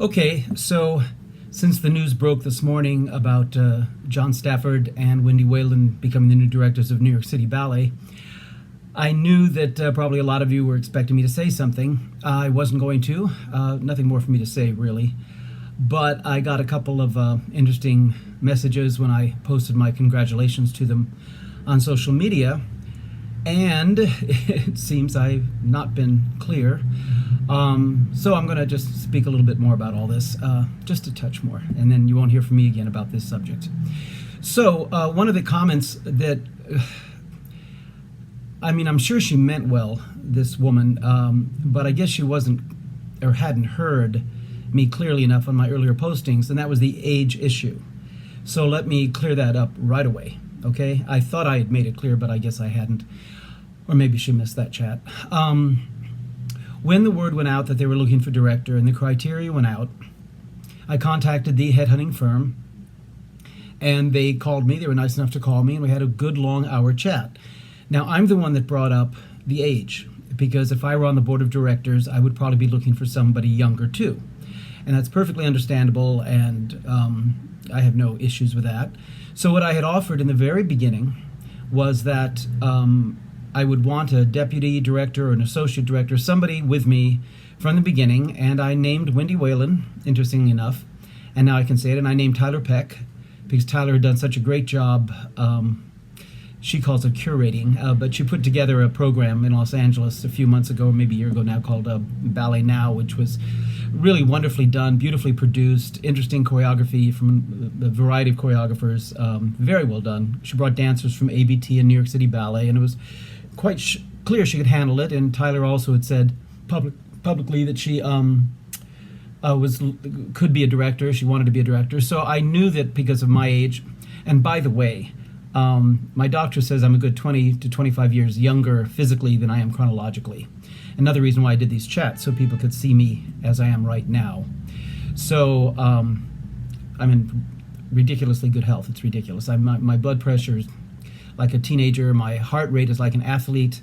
Okay, so since the news broke this morning about John Stafford and Wendy Whalen becoming the new directors of New York City Ballet, I knew that probably a lot of you were expecting me to say something. I wasn't going to. Nothing more for me to say, really. But I got a couple of interesting messages when I posted my congratulations to them on social media. And it seems I've not been clear. So I'm going to just speak a little bit more about all this, just a touch more, and then you won't hear from me again about this subject. So one of the comments that, I'm sure she meant well, this woman, but I guess she wasn't or hadn't heard me clearly enough on my earlier postings, and that was the age issue. So let me clear that up right away, okay? I thought I had made it clear, but I guess I hadn't, or maybe she missed that chat. When the word went out that they were looking for director and the criteria went out, I contacted the headhunting firm, and they called me. They were nice enough to call me, and we had a good long hour chat. Now, I'm the one that brought up the age, because if I were on the board of directors, I would probably be looking for somebody younger too. And that's perfectly understandable, and I have no issues with that. So what I had offered in the very beginning was that I would want a deputy director or an associate director, somebody with me from the beginning, and I named Wendy Whalen, interestingly enough, and now I can say it, and I named Tyler Peck, because Tyler had done such a great job, she calls it curating, but she put together a program in Los Angeles a few months ago, or maybe a year ago now, called Ballet Now, which was really wonderfully done, beautifully produced, interesting choreography from a variety of choreographers, very well done. She brought dancers from ABT and New York City Ballet, and it was quite clear she could handle it. And Tyler also had said publicly that she could be a director. She wanted to be a director. So I knew that because of my age, and by the way, my doctor says I'm a good 20 to 25 years younger physically than I am chronologically. Another reason why I did these chats, so people could see me as I am right now. So I'm in ridiculously good health. It's ridiculous. My blood pressure is like a teenager. My heart rate is like an athlete.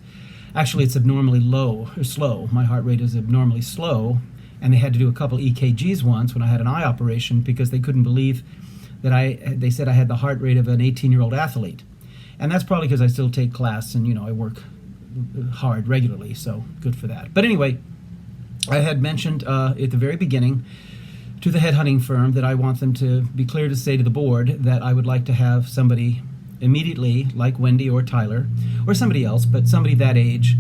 Actually, it's abnormally low or slow. My heart rate is abnormally slow, and they had to do a couple EKGs once when I had an eye operation because they couldn't believe that they said I had the heart rate of an 18-year-old athlete. And that's probably because I still take class and, I work hard regularly, so good for that. But anyway, I had mentioned at the very beginning to the headhunting firm that I want them to be clear to say to the board that I would like to have somebody immediately, like Wendy or Tyler, or somebody else, but somebody that age.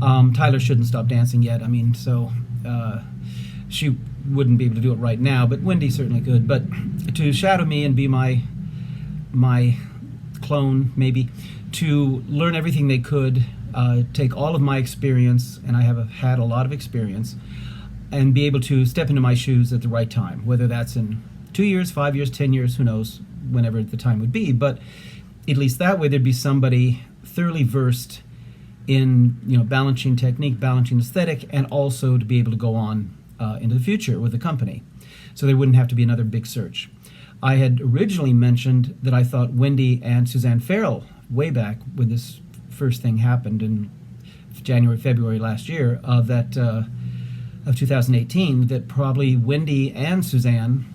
Tyler shouldn't stop dancing yet. She wouldn't be able to do it right now, but Wendy certainly could. But to shadow me and be my clone, maybe, to learn everything they could, take all of my experience, and I have had a lot of experience, and be able to step into my shoes at the right time, whether that's in 2 years, 5 years, 10 years, who knows, whenever the time would be. But at least that way there'd be somebody thoroughly versed in balancing technique, balancing aesthetic, and also to be able to go on into the future with the company. So there wouldn't have to be another big search. I had originally mentioned that I thought Wendy and Suzanne Farrell, way back when this first thing happened in January, February last year, of 2018, that probably Wendy and Suzanne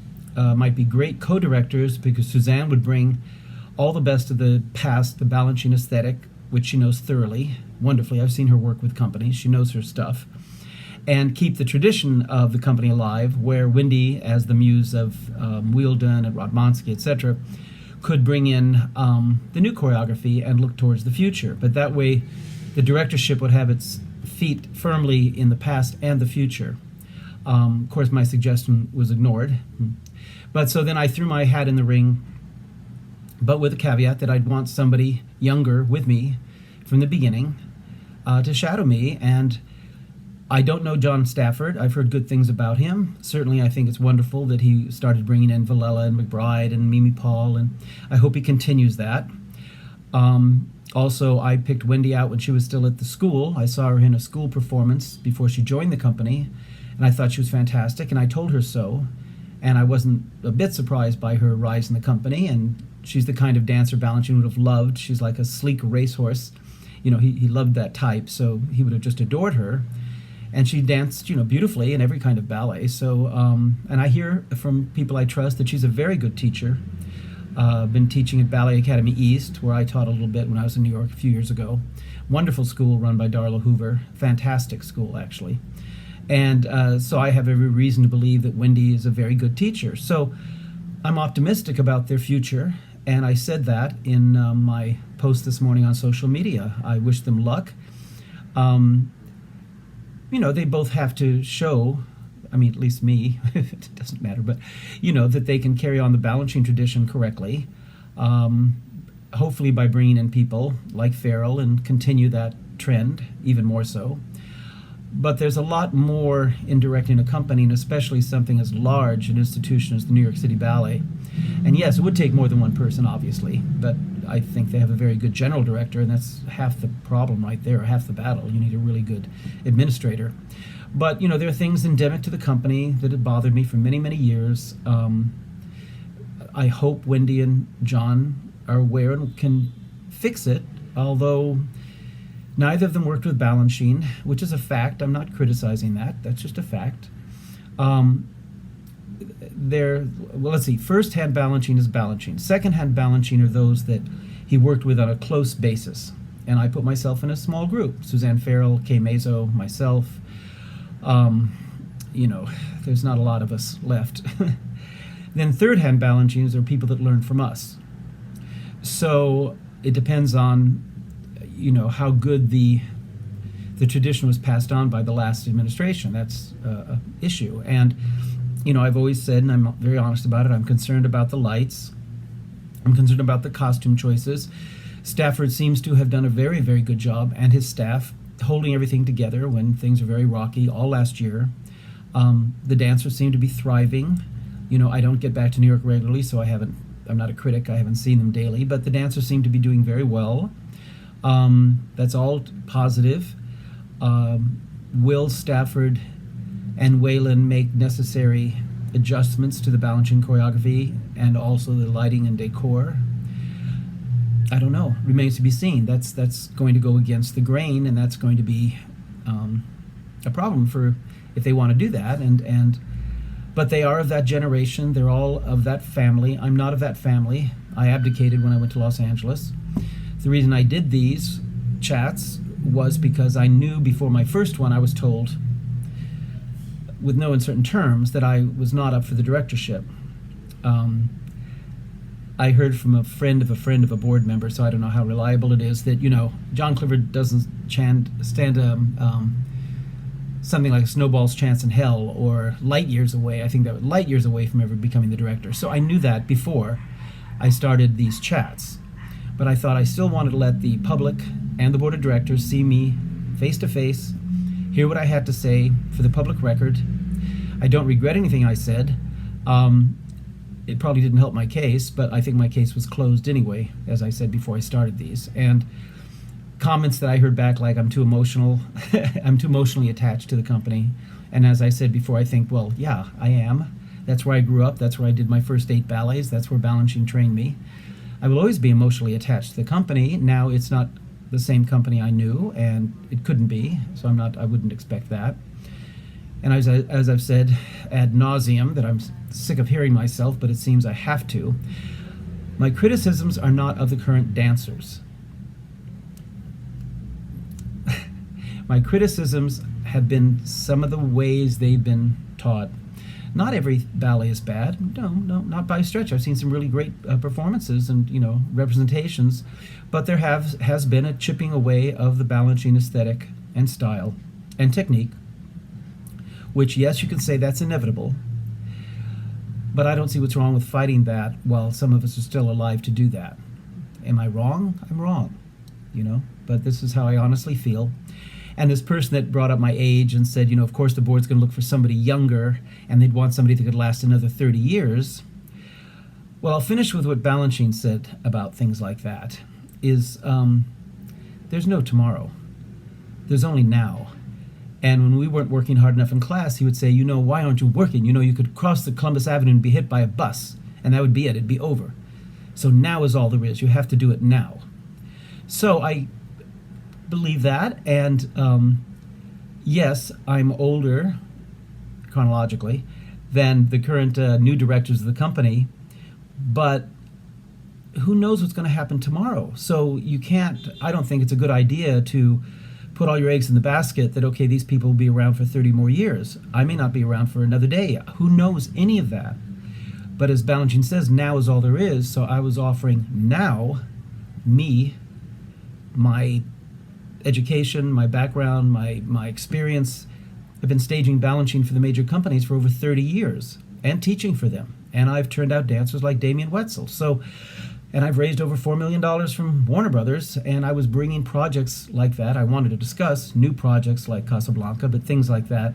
might be great co-directors, because Suzanne would bring all the best of the past, the balancing aesthetic, which she knows thoroughly, wonderfully. I've seen her work with companies. She knows her stuff. And keep the tradition of the company alive, where Wendy, as the muse of Wielden and Rodmansky, etc., could bring in the new choreography and look towards the future. But that way, the directorship would have its feet firmly in the past and the future. Of course, my suggestion was ignored. But so then I threw my hat in the ring, but with a caveat that I'd want somebody younger with me from the beginning to shadow me. And I don't know John Stafford. I've heard good things about him. Certainly, I think it's wonderful that he started bringing in Villela and McBride and Mimi Paul, and I hope he continues that. Also, I picked Wendy out when she was still at the school. I saw her in a school performance before she joined the company, and I thought she was fantastic, and I told her so. And I wasn't a bit surprised by her rise in the company, and she's the kind of dancer Balanchine would have loved. She's like a sleek racehorse. He loved that type, so he would have just adored her. And she danced, beautifully in every kind of ballet. So, and I hear from people I trust that she's a very good teacher. Been teaching at Ballet Academy East, where I taught a little bit when I was in New York a few years ago. Wonderful school run by Darla Hoover. Fantastic school, actually. And so I have every reason to believe that Wendy is a very good teacher. So I'm optimistic about their future. And I said that in my post this morning on social media. I wish them luck. They both have to show, at least me, it doesn't matter, but, that they can carry on the balancing tradition correctly, hopefully by bringing in people like Farrell and continue that trend even more so. But there's a lot more in directing a company, and especially something as large an institution as the New York City Ballet. And yes, it would take more than one person, obviously, but I think they have a very good general director, and that's half the problem right there, half the battle. You need a really good administrator. But, there are things endemic to the company that have bothered me for many, many years. I hope Wendy and John are aware and can fix it, although neither of them worked with Balanchine, which is a fact. I'm not criticizing that. That's just a fact. Let's see. First-hand Balanchine is Balanchine. Second-hand Balanchine are those that he worked with on a close basis. And I put myself in a small group. Suzanne Farrell, Kay Mazo, myself. There's not a lot of us left. Then third-hand Balanchines are people that learn from us. So it depends on, how good the tradition was passed on by the last administration. That's an issue. And, I've always said, and I'm very honest about it, I'm concerned about the lights. I'm concerned about the costume choices. Stafford seems to have done a very, very good job, and his staff, holding everything together when things are very rocky all last year. The dancers seem to be thriving. I don't get back to New York regularly, so I'm not a critic. I haven't seen them daily, but the dancers seem to be doing very well. That's all positive. Will Stafford and Waylon make necessary adjustments to the Balanchine choreography and also the lighting and decor? I don't know. Remains to be seen. That's going to go against the grain, and that's going to be a problem for if they want to do that. But they are of that generation. They're all of that family. I'm not of that family. I abdicated when I went to Los Angeles. The reason I did these chats was because I knew before my first one I was told, with no uncertain terms, that I was not up for the directorship. I heard from a friend of a board member, so I don't know how reliable it is, that, John Clifford doesn't stand something like a snowball's chance in hell or light years away. I think that was light years away from ever becoming the director. So I knew that before I started these chats. But I thought I still wanted to let the public and the board of directors see me face to face, hear what I had to say for the public record. I don't regret anything I said. It probably didn't help my case, but I think my case was closed anyway, as I said before I started these. And comments that I heard back like I'm too emotional, I'm too emotionally attached to the company. And as I said before, I think, well, yeah, I am. That's where I grew up. That's where I did my first 8 ballets. That's where Balanchine trained me. I will always be emotionally attached to the company. Now it's not the same company I knew, and it couldn't be, so I wouldn't expect that. And as I've said ad nauseum, that I'm sick of hearing myself, but it seems I have to, my criticisms are not of the current dancers. My criticisms have been some of the ways they've been taught. Not every ballet is bad. No, not by a stretch. I've seen some really great performances and, representations, but there has been a chipping away of the Balanchine aesthetic and style and technique, which, yes, you can say that's inevitable, but I don't see what's wrong with fighting that while some of us are still alive to do that. Am I wrong? I'm wrong, but this is how I honestly feel. And this person that brought up my age and said, of course the board's going to look for somebody younger and they'd want somebody that could last another 30 years. Well, I'll finish with what Balanchine said about things like that, is there's no tomorrow. There's only now. And when we weren't working hard enough in class, he would say, why aren't you working? You could cross the Columbus Avenue and be hit by a bus, and that would be it. It'd be over. So now is all there is. You have to do it now. So I believe that, and yes, I'm older chronologically than the current new directors of the company, but who knows what's going to happen tomorrow? So you can't, I don't think it's a good idea to put all your eggs in the basket that, okay, these people will be around for 30 more years. I may not be around for another day. Who knows any of that? But as Balanchine says, now is all there is. So I was offering now, me, my education, my background, my experience. I've been staging Balanchine for the major companies for over 30 years and teaching for them. And I've turned out dancers like Damien Wetzel. So, and I've raised over $4 million from Warner Brothers, and I was bringing projects like that. I wanted to discuss new projects like Casablanca, but things like that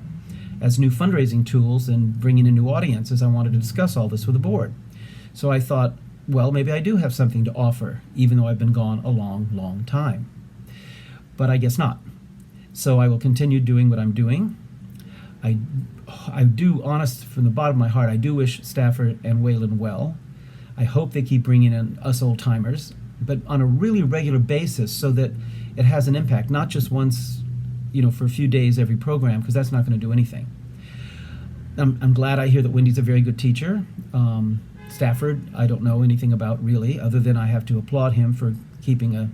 as new fundraising tools and bringing in new audiences. I wanted to discuss all this with the board. So I thought, well, maybe I do have something to offer, even though I've been gone a long, long time. But I guess not. So I will continue doing what I'm doing. I do, honest from the bottom of my heart, I do wish Stafford and Waylon well. I hope they keep bringing in us old timers, but on a really regular basis so that it has an impact, not just once, for a few days every program, because that's not going to do anything. I'm glad I hear that Wendy's a very good teacher. Stafford, I don't know anything about really, other than I have to applaud him for keeping a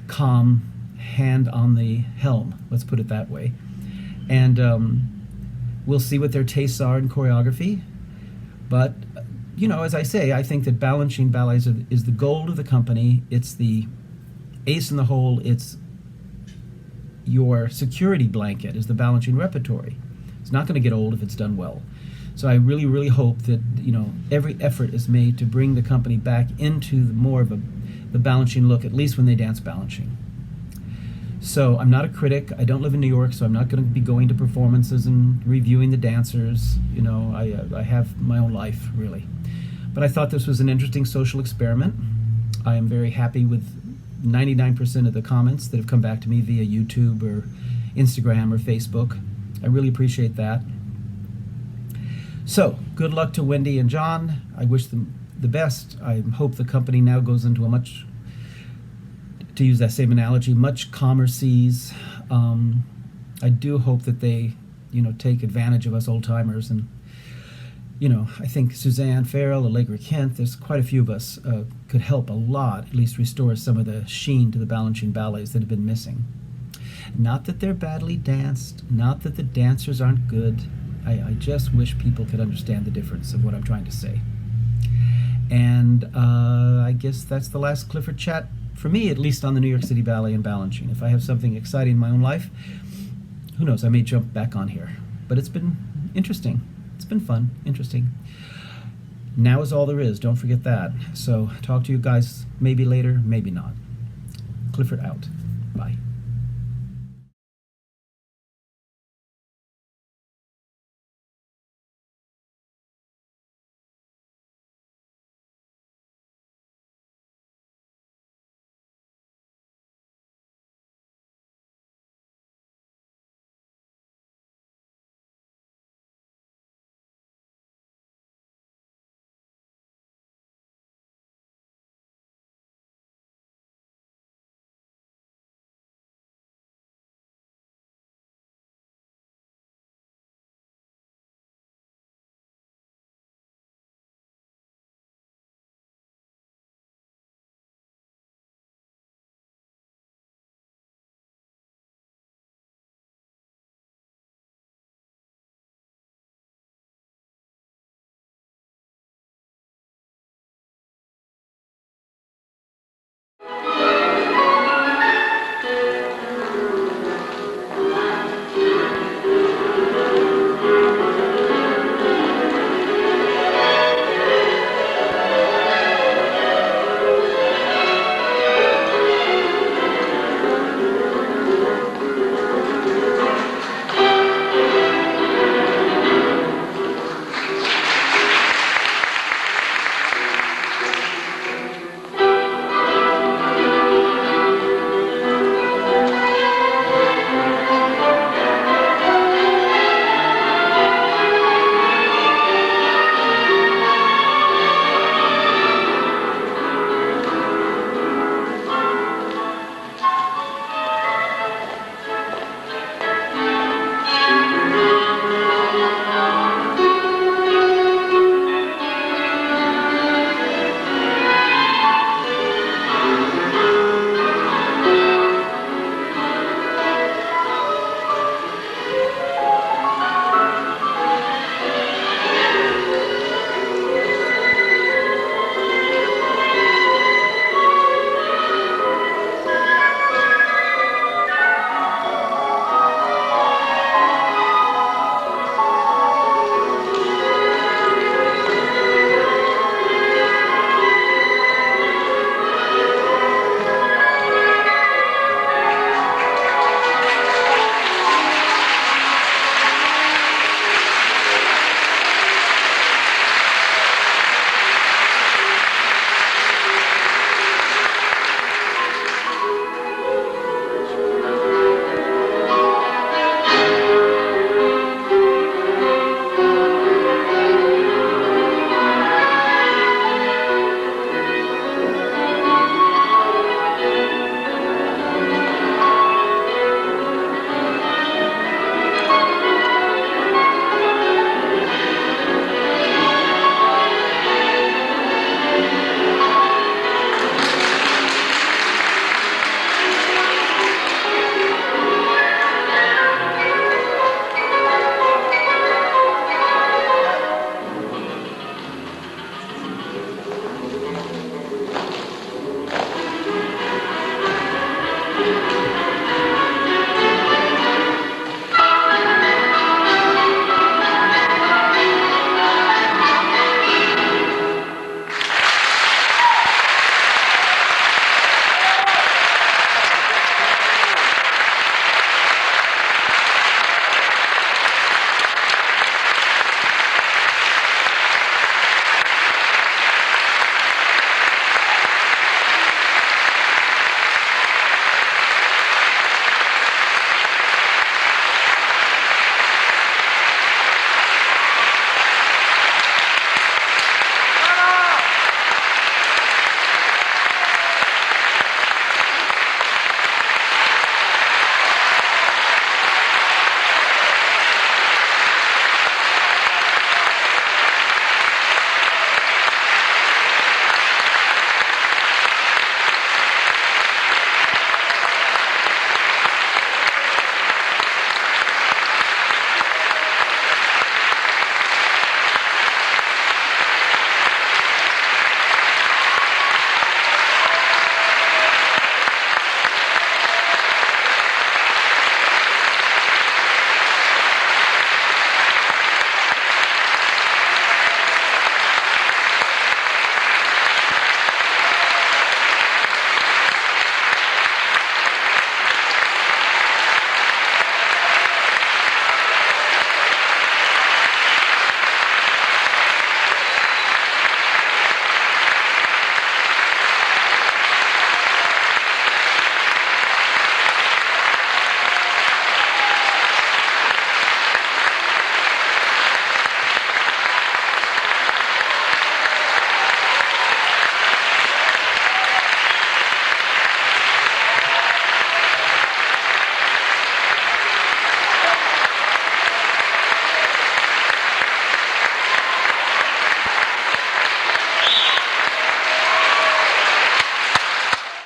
calm hand on the helm, let's put it that way. And we'll see what their tastes are in choreography. But, as I say, I think that Balanchine Ballet is the gold of the company. It's the ace in the hole. It's your security blanket, is the Balanchine repertory. It's not going to get old if it's done well. So I really, really hope that, every effort is made to bring the company back into more of the Balanchine look, at least when they dance Balanchine. So I'm not a critic. I don't live in New York, so I'm not going to be going to performances and reviewing the dancers. I have my own life, really. But I thought this was an interesting social experiment. I am very happy with 99% of the comments that have come back to me via YouTube or Instagram or Facebook. I really appreciate that. So good luck to Wendy and John. I wish them the best. I hope the company now goes into a much, to use that same analogy, much calmer seas. I do hope that they, take advantage of us old timers. And, I think Suzanne Farrell, Allegra Kent, there's quite a few of us could help a lot, at least restore some of the sheen to the Balanchine ballets that have been missing. Not that they're badly danced, not that the dancers aren't good. I just wish people could understand the difference of what I'm trying to say. And I guess that's the last Clifford chat for me, at least on the New York City Ballet and Balanchine. If I have something exciting in my own life, who knows, I may jump back on here. But it's been interesting. It's been fun, interesting. Now is all there is, don't forget that. So talk to you guys maybe later, maybe not. Clifford out. Bye.